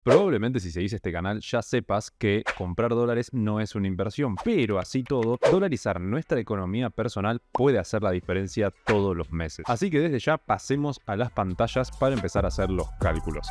Probablemente si seguís este canal ya sepas que comprar dólares no es una inversión, pero así todo, dolarizar nuestra economía personal puede hacer la diferencia todos los meses. Así que desde ya pasemos a las pantallas para empezar a hacer los cálculos.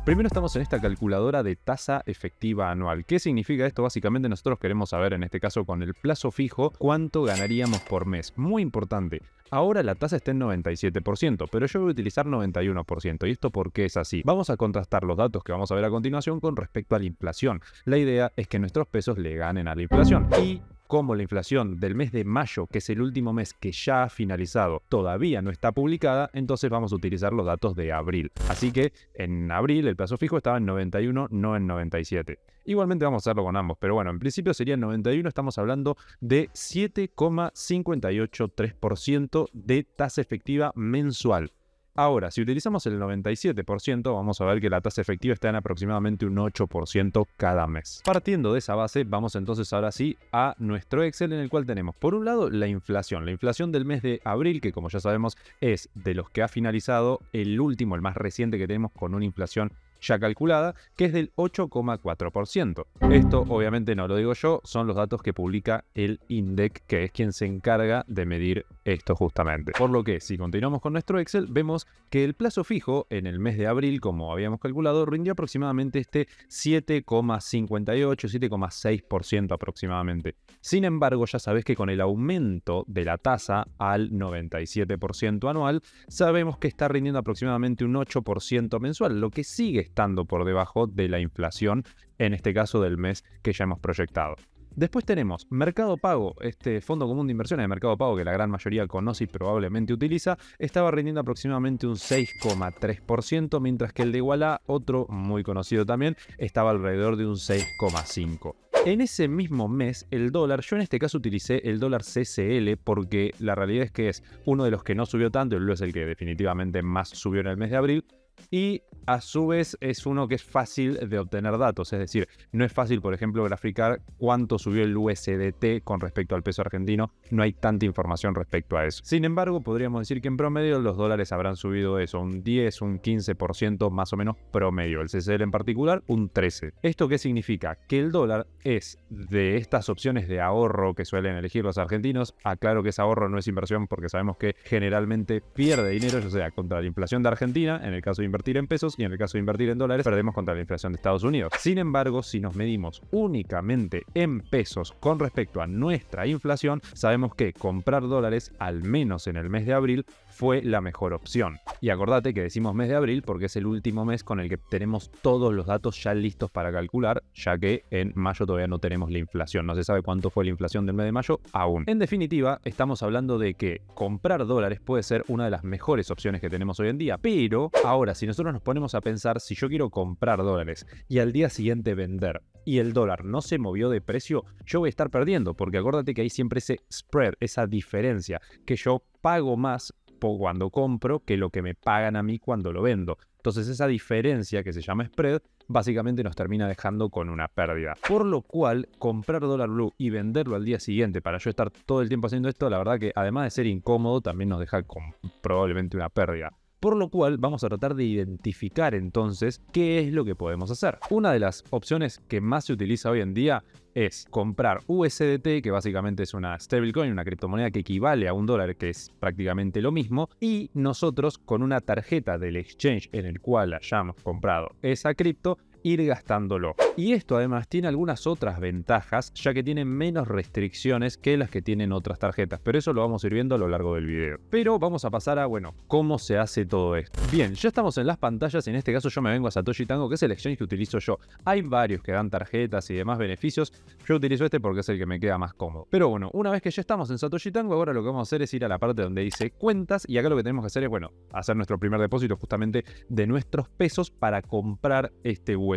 Primero estamos en esta calculadora de tasa efectiva anual. ¿Qué significa esto? Básicamente nosotros queremos saber, en este caso con el plazo fijo, cuánto ganaríamos por mes. Muy importante. Ahora la tasa está en 97%, pero yo voy a utilizar 91%. ¿Y esto por qué es así? Vamos a contrastar los datos que vamos a ver a continuación con respecto a la inflación. La idea es que nuestros pesos le ganen a la inflación. Y como la inflación del mes de mayo, que es el último mes que ya ha finalizado, todavía no está publicada, entonces vamos a utilizar los datos de abril. Así que en abril el plazo fijo estaba en 91, no en 97. Igualmente vamos a hacerlo con ambos, pero bueno, en principio sería en 91, estamos hablando de 7,583% de tasa efectiva mensual. Ahora, si utilizamos el 97%, vamos a ver que la tasa efectiva está en aproximadamente un 8% cada mes. Partiendo de esa base, vamos entonces ahora sí a nuestro Excel, en el cual tenemos por un lado la inflación del mes de abril, que como ya sabemos es de los que ha finalizado el último, el más reciente que tenemos con una inflación ya calculada, que es del 8,4%. Esto obviamente no lo digo yo, son los datos que publica el INDEC, que es quien se encarga de medir esto justamente. Por lo que, si continuamos con nuestro Excel, vemos que el plazo fijo en el mes de abril, como habíamos calculado, rindió aproximadamente este 7,58, 7,6% aproximadamente. Sin embargo, ya sabes que con el aumento de la tasa al 97% anual, sabemos que está rindiendo aproximadamente un 8% mensual, lo que sigue estando por debajo de la inflación, en este caso del mes que ya hemos proyectado. Después tenemos Mercado Pago, este fondo común de inversiones de Mercado Pago que la gran mayoría conoce y probablemente utiliza, estaba rindiendo aproximadamente un 6,3%, mientras que el de Iguala, otro muy conocido también, estaba alrededor de un 6,5%. En ese mismo mes, el dólar, yo en este caso utilicé el dólar CCL porque la realidad es que es uno de los que no subió tanto, el es el que definitivamente más subió en el mes de abril, y a su vez es uno que es fácil de obtener datos, es decir, no es fácil, por ejemplo, graficar cuánto subió el USDT con respecto al peso argentino, no hay tanta información respecto a eso. Sin embargo, podríamos decir que en promedio los dólares habrán subido eso, un 10, un 15% más o menos promedio, el CCL en particular un 13%. ¿Esto qué significa? Que el dólar es de estas opciones de ahorro que suelen elegir los argentinos. Aclaro que ese ahorro no es inversión porque sabemos que generalmente pierde dinero, o sea, contra la inflación de Argentina, en el caso de invertir en pesos, y en el caso de invertir en dólares, perdemos contra la inflación de Estados Unidos. Sin embargo, si nos medimos únicamente en pesos con respecto a nuestra inflación, sabemos que comprar dólares, al menos en el mes de abril, fue la mejor opción. Y acordate que decimos mes de abril porque es el último mes con el que tenemos todos los datos ya listos para calcular, ya que en mayo todavía no tenemos la inflación. No se sabe cuánto fue la inflación del mes de mayo aún. En definitiva, estamos hablando de que comprar dólares puede ser una de las mejores opciones que tenemos hoy en día. Pero ahora, si nosotros nos ponemos a pensar, si yo quiero comprar dólares y al día siguiente vender, y el dólar no se movió de precio, yo voy a estar perdiendo, porque acuérdate que hay siempre ese spread, esa diferencia, que yo pago más cuando compro que lo que me pagan a mí cuando lo vendo. Entonces esa diferencia que se llama spread básicamente nos termina dejando con una pérdida. Por lo cual, comprar dólar blue y venderlo al día siguiente para yo estar todo el tiempo haciendo esto, la verdad que además de ser incómodo, también nos deja con probablemente una pérdida. Por lo cual vamos a tratar de identificar entonces qué es lo que podemos hacer. Una de las opciones que más se utiliza hoy en día es comprar USDT, que básicamente es una stablecoin, una criptomoneda que equivale a un dólar, que es prácticamente lo mismo, y nosotros con una tarjeta del exchange en el cual hayamos comprado esa cripto, ir gastándolo. Y esto además tiene algunas otras ventajas, ya que tiene menos restricciones que las que tienen otras tarjetas, pero eso lo vamos a ir viendo a lo largo del video. Pero vamos a pasar a, bueno, cómo se hace todo esto. Bien, ya estamos en las pantallas, en este caso yo me vengo a Satoshi Tango, que es el exchange que utilizo yo. Hay varios que dan tarjetas y demás beneficios, yo utilizo este porque es el que me queda más cómodo. Pero bueno, una vez que ya estamos en Satoshi Tango, ahora lo que vamos a hacer es ir a la parte donde dice cuentas, y acá lo que tenemos que hacer es, bueno, hacer nuestro primer depósito justamente de nuestros pesos para comprar este USDT.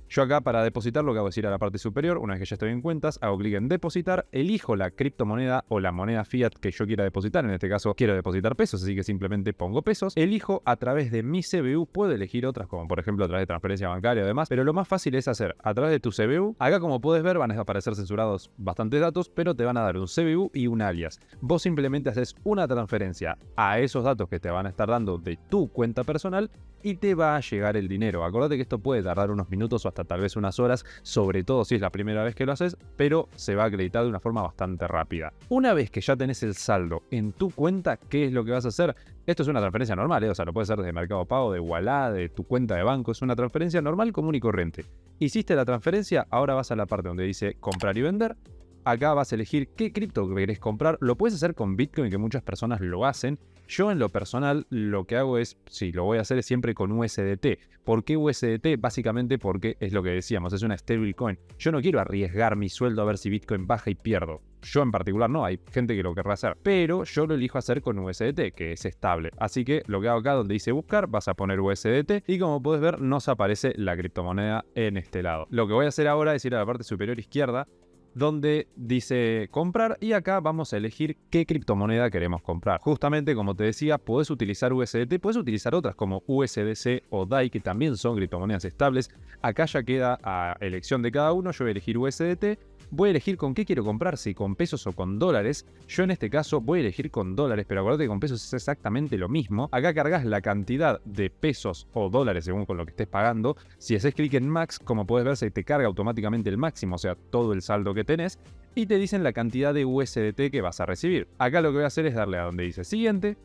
Yo acá para depositar lo que hago es ir a la parte superior, una vez que ya estoy en cuentas, hago clic en depositar, elijo la criptomoneda o la moneda fiat que yo quiera depositar, en este caso quiero depositar pesos, así que simplemente pongo pesos, elijo a través de mi CBU, puedo elegir otras como por ejemplo a través de transferencia bancaria o demás, pero lo más fácil es hacer a través de tu CBU. Acá como puedes ver van a aparecer censurados bastantes datos, pero te van a dar un CBU y un alias. Vos simplemente haces una transferencia a esos datos que te van a estar dando de tu cuenta personal y te va a llegar el dinero. Acordate que esto puede tardar unos minutos o hasta tal vez unas horas, sobre todo si es la primera vez que lo haces, pero se va a acreditar de una forma bastante rápida. Una vez que ya tenés el saldo en tu cuenta, ¿qué es lo que vas a hacer? Esto es una transferencia normal, o sea, lo puedes hacer desde Mercado Pago, de Ualá, de tu cuenta de banco. Es una transferencia normal, común y corriente. Hiciste la transferencia, ahora vas a la parte donde dice comprar y vender. Acá vas a elegir qué cripto querés comprar. Lo puedes hacer con Bitcoin, que muchas personas lo hacen. Yo en lo personal lo que hago es, sí, lo voy a hacer siempre con USDT. ¿Por qué USDT? Básicamente porque es lo que decíamos, es una stablecoin. Yo no quiero arriesgar mi sueldo a ver si Bitcoin baja y pierdo. Yo en particular no, hay gente que lo querrá hacer. Pero yo lo elijo hacer con USDT, que es estable. Así que lo que hago acá donde dice buscar, vas a poner USDT y como puedes ver nos aparece la criptomoneda en este lado. Lo que voy a hacer ahora es ir a la parte superior izquierda, donde dice comprar y acá vamos a elegir qué criptomoneda queremos comprar. Justamente como te decía, puedes utilizar USDT, puedes utilizar otras como USDC o DAI, que también son criptomonedas estables. Acá ya queda a elección de cada uno. Yo voy a elegir USDT. Voy a elegir con qué quiero comprar, si con pesos o con dólares. Yo en este caso voy a elegir con dólares, pero acuérdate que con pesos es exactamente lo mismo. Acá cargas la cantidad de pesos o dólares según con lo que estés pagando. Si haces clic en Max, como puedes ver, se te carga automáticamente el máximo, o sea, todo el saldo que tenés. Y te dicen la cantidad de USDT que vas a recibir. Acá lo que voy a hacer es darle a donde dice siguiente.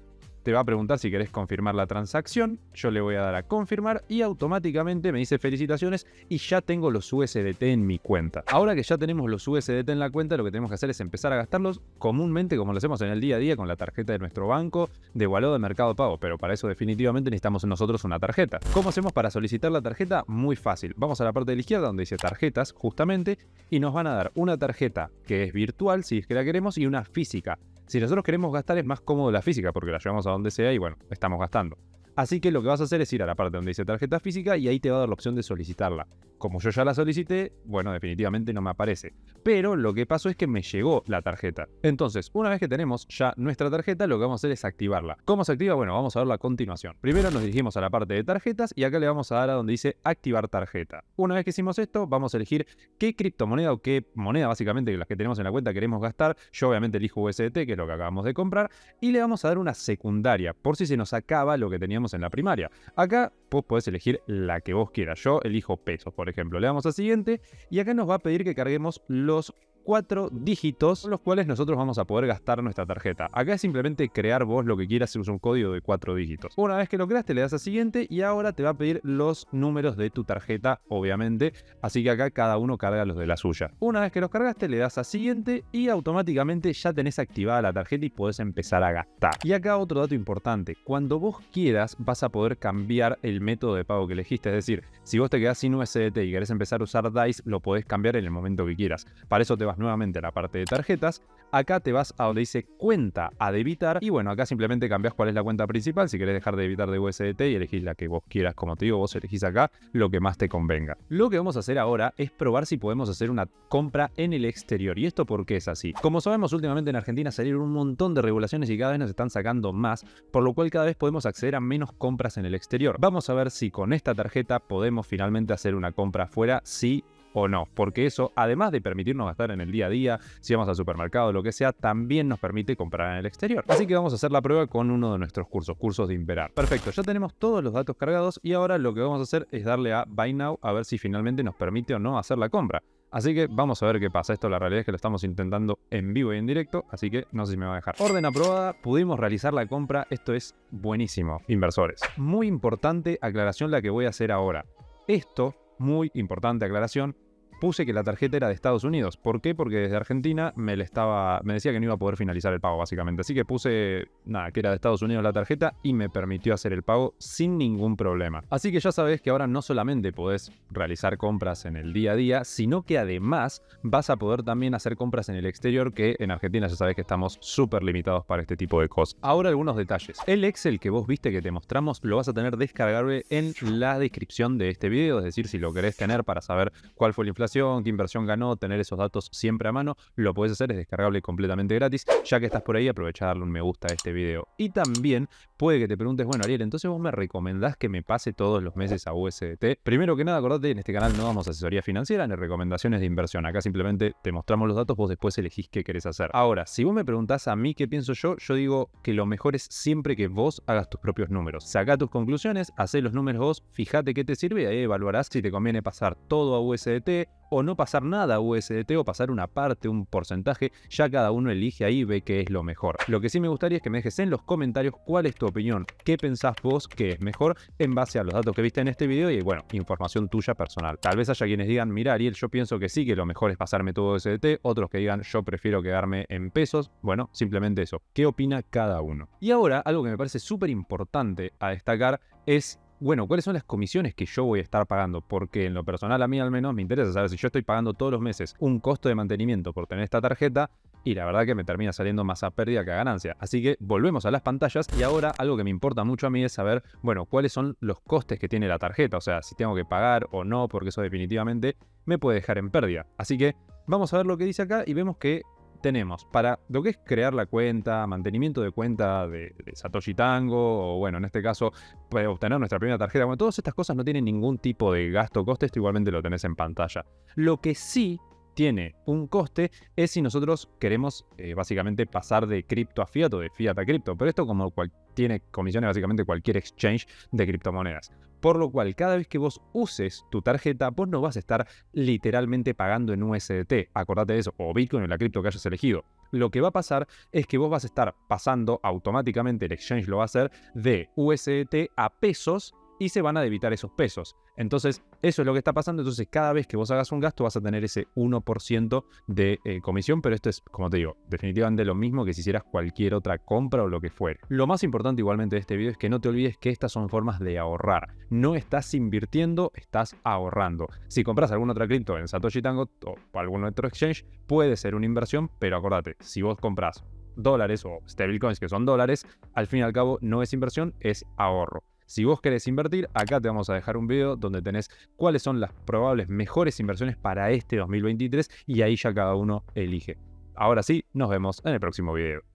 Te va a preguntar si querés confirmar la transacción. Yo le voy a dar a confirmar y automáticamente me dice felicitaciones y ya tengo los USDT en mi cuenta. Ahora que ya tenemos los USDT en la cuenta, lo que tenemos que hacer es empezar a gastarlos comúnmente como lo hacemos en el día a día con la tarjeta de nuestro banco, de Ualá, de Mercado Pago. Pero para eso definitivamente necesitamos nosotros una tarjeta. ¿Cómo hacemos para solicitar la tarjeta? Muy fácil. Vamos a la parte de la izquierda donde dice tarjetas justamente y nos van a dar una tarjeta que es virtual si es que la queremos y una física. Si nosotros queremos gastar es más cómodo la física porque la llevamos a donde sea y bueno, estamos gastando. Así que lo que vas a hacer es ir a la parte donde dice tarjeta física y ahí te va a dar la opción de solicitarla. Como yo ya la solicité, bueno, definitivamente no me aparece. Pero lo que pasó es que me llegó la tarjeta. Entonces, una vez que tenemos ya nuestra tarjeta, lo que vamos a hacer es activarla. ¿Cómo se activa? Bueno, vamos a verlo a continuación. Primero nos dirigimos a la parte de tarjetas y acá le vamos a dar a donde dice activar tarjeta. Una vez que hicimos esto, vamos a elegir qué criptomoneda o qué moneda básicamente que las que tenemos en la cuenta queremos gastar. Yo obviamente elijo USDT, que es lo que acabamos de comprar, y le vamos a dar una secundaria, por si se nos acaba lo que teníamos en la primaria. Acá vos podés elegir la que vos quieras. Yo elijo pesos, por ejemplo. Le damos a siguiente y acá nos va a pedir que carguemos los 4 dígitos con los cuales nosotros vamos a poder gastar nuestra tarjeta. Acá es simplemente crear vos lo que quieras, usa un código de 4 dígitos. Una vez que lo creaste le das a siguiente y ahora te va a pedir los números de tu tarjeta, obviamente, así que acá cada uno carga los de la suya. Una vez que los cargaste le das a siguiente y automáticamente ya tenés activada la tarjeta y podés empezar a gastar. Y acá otro dato importante, cuando vos quieras vas a poder cambiar el método de pago que elegiste, es decir, si vos te quedás sin USDT y querés empezar a usar DAIS, lo podés cambiar en el momento que quieras. Para eso te vas nuevamente a la parte de tarjetas, acá te vas a donde dice cuenta a debitar y bueno, acá simplemente cambias cuál es la cuenta principal, si querés dejar de debitar de USDT y elegís la que vos quieras, como te digo, vos elegís acá lo que más te convenga. Lo que vamos a hacer ahora es probar si podemos hacer una compra en el exterior. ¿Y esto por qué es así? Como sabemos, últimamente en Argentina salieron un montón de regulaciones y cada vez nos están sacando más, por lo cual cada vez podemos acceder a menos compras en el exterior. Vamos a ver si con esta tarjeta podemos finalmente hacer una compra afuera, sí o no, porque eso, además de permitirnos gastar en el día a día, si vamos al supermercado o lo que sea, también nos permite comprar en el exterior. Así que vamos a hacer la prueba con uno de nuestros cursos de Imperar. Perfecto, ya tenemos todos los datos cargados y ahora lo que vamos a hacer es darle a Buy Now a ver si finalmente nos permite o no hacer la compra. Así que vamos a ver qué pasa. Esto la realidad es que lo estamos intentando en vivo y en directo, así que no sé si me va a dejar. Orden aprobada, pudimos realizar la compra, esto es buenísimo, inversores. Muy importante aclaración la que voy a hacer ahora. Esto, muy importante aclaración, puse que la tarjeta era de Estados Unidos. ¿Por qué? Porque desde Argentina me decía que no iba a poder finalizar el pago, básicamente. Así que puse, que era de Estados Unidos la tarjeta y me permitió hacer el pago sin ningún problema. Así que ya sabés que ahora no solamente podés realizar compras en el día a día, sino que además vas a poder también hacer compras en el exterior, que en Argentina ya sabés que estamos súper limitados para este tipo de cosas. Ahora algunos detalles. El Excel que vos viste que te mostramos lo vas a tener descargable en la descripción de este video, es decir, si lo querés tener para saber cuál fue la inflación inversión, qué inversión ganó, tener esos datos siempre a mano, lo puedes hacer, es descargable completamente gratis. Ya que estás por ahí, aprovecha a darle un me gusta a este video. Y también puede que te preguntes, bueno, Ariel, entonces vos me recomendás que me pase todos los meses a USDT. Primero que nada, acordate, en este canal no damos asesoría financiera ni recomendaciones de inversión. Acá simplemente te mostramos los datos, vos después elegís qué querés hacer. Ahora, si vos me preguntás a mí qué pienso yo digo que lo mejor es siempre que vos hagas tus propios números. Sacá tus conclusiones, hacé los números vos, fíjate qué te sirve y ahí evaluarás si te conviene pasar todo a USDT o no pasar nada a USDT o pasar una parte, un porcentaje. Ya cada uno elige ahí y ve qué es lo mejor. Lo que sí me gustaría es que me dejes en los comentarios cuál es tu opinión, qué pensás vos que es mejor en base a los datos que viste en este video y bueno, información tuya personal. Tal vez haya quienes digan, mira Ariel, yo pienso que sí, que lo mejor es pasarme todo USDT, otros que digan, yo prefiero quedarme en pesos. Bueno, simplemente eso. ¿Qué opina cada uno? Y ahora, algo que me parece súper importante a destacar es, bueno, ¿cuáles son las comisiones que yo voy a estar pagando? Porque en lo personal a mí al menos me interesa saber si yo estoy pagando todos los meses un costo de mantenimiento por tener esta tarjeta y la verdad que me termina saliendo más a pérdida que a ganancia. Así que volvemos a las pantallas y ahora algo que me importa mucho a mí es saber, bueno, cuáles son los costes que tiene la tarjeta. O sea, si tengo que pagar o no, porque eso definitivamente me puede dejar en pérdida. Así que vamos a ver lo que dice acá y vemos que tenemos para lo que es crear la cuenta, mantenimiento de cuenta de Satoshi Tango, o bueno, en este caso, para obtener nuestra primera tarjeta. Bueno, todas estas cosas no tienen ningún tipo de gasto o coste, esto igualmente lo tenés en pantalla. Lo que sí tiene un coste es si nosotros queremos básicamente pasar de cripto a fiat o de fiat a cripto, pero esto como tiene comisiones básicamente cualquier exchange de criptomonedas. Por lo cual, cada vez que vos uses tu tarjeta, vos no vas a estar literalmente pagando en USDT, acordate de eso, o Bitcoin o la cripto que hayas elegido. Lo que va a pasar es que vos vas a estar pasando automáticamente, el exchange lo va a hacer, de USDT a pesos y se van a debitar esos pesos. Entonces, eso es lo que está pasando. Entonces, cada vez que vos hagas un gasto vas a tener ese 1% de comisión, pero esto es, como te digo, definitivamente lo mismo que si hicieras cualquier otra compra o lo que fuere. Lo más importante igualmente de este video es que no te olvides que estas son formas de ahorrar. No estás invirtiendo, estás ahorrando. Si compras alguna otra cripto en Satoshi Tango o algún otro exchange, puede ser una inversión, pero acordate, si vos compras dólares o stablecoins que son dólares, al fin y al cabo no es inversión, es ahorro. Si vos querés invertir, acá te vamos a dejar un video donde tenés cuáles son las probables mejores inversiones para este 2023 y ahí ya cada uno elige. Ahora sí, nos vemos en el próximo video.